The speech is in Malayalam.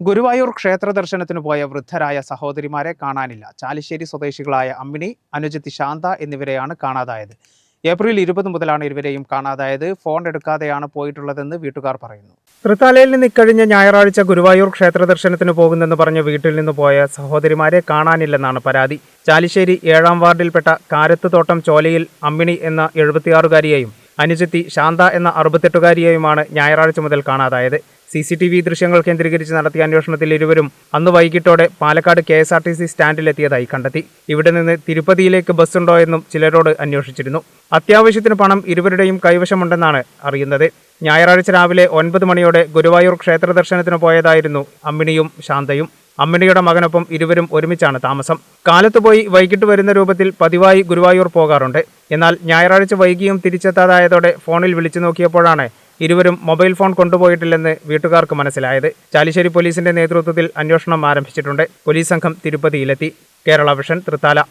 ഗുരുവായൂർ ക്ഷേത്ര ദർശനത്തിന് പോയ വൃദ്ധരായ സഹോദരിമാരെ കാണാനില്ല. ചാലിശ്ശേരി സ്വദേശികളായ അമ്മിണി, അനുജത്തി ശാന്ത എന്നിവരെയാണ് കാണാതായത്. ഏപ്രിൽ 20 മുതലാണ് ഇരുവരെയും കാണാതായത്. ഫോൺ എടുക്കാതെയാണ് പോയിട്ടുള്ളതെന്ന് വീട്ടുകാർ പറയുന്നു. തൃത്താലയിൽ നിന്ന് ഇക്കഴിഞ്ഞ ഞായറാഴ്ച ഗുരുവായൂർ ക്ഷേത്ര ദർശനത്തിന് പോകുന്നെന്ന് പറഞ്ഞ് വീട്ടിൽ നിന്ന് പോയ സഹോദരിമാരെ കാണാനില്ലെന്നാണ് പരാതി. ചാലിശ്ശേരി 7-ാം വാർഡിൽപ്പെട്ട കാരത്ത് തോട്ടം ചോലയിൽ അമ്മിണി എന്ന 76-കാരിയെയും അനുജത്തി ശാന്ത എന്ന 68-കാരിയെയുമാണ് ഞായറാഴ്ച മുതൽ കാണാതായത്. CCTV ദൃശ്യങ്ങൾ കേന്ദ്രീകരിച്ച് നടത്തിയ അന്വേഷണത്തിൽ ഇരുവരും അന്ന് വൈകിട്ടോടെ പാലക്കാട് KSRTC സ്റ്റാൻഡിലെത്തിയതായി കണ്ടെത്തി. ഇവിടെ നിന്ന് തിരുപ്പതിയിലേക്ക് ബസ്സുണ്ടോ എന്നും ചിലരോട് അന്വേഷിച്ചിരുന്നു. അത്യാവശ്യത്തിന് പണം ഇരുവരുടെയും കൈവശമുണ്ടെന്നാണ് അറിയുന്നത്. ഞായറാഴ്ച രാവിലെ 9 മണിയോടെ ഗുരുവായൂർ ക്ഷേത്ര ദർശനത്തിന് പോയതായിരുന്നു അമ്മിണിയും ശാന്തയും. അമ്മിണിയുടെ മകനൊപ്പം ഇരുവരും ഒരുമിച്ചാണ് താമസം. കാലത്ത് പോയി വൈകിട്ട് വരുന്ന രൂപത്തിൽ പതിവായി ഗുരുവായൂർ പോകാറുണ്ട്. എന്നാൽ ഞായറാഴ്ച വൈകിയും തിരിച്ചെത്താതായതോടെ ഫോണിൽ വിളിച്ചു നോക്കിയപ്പോഴാണ് ഇരുവരും മൊബൈൽ ഫോൺ കൊണ്ടുപോയിട്ടില്ലെന്ന് വീട്ടുകാർക്ക് മനസ്സിലായത്. ചാലിശ്ശേരി പോലീസിന്റെ നേതൃത്വത്തിൽ അന്വേഷണം ആരംഭിച്ചിട്ടുണ്ട്. പോലീസ് സംഘം തിരുപ്പതിയിലെത്തി. കേരള വിഷൻ, തൃത്താല.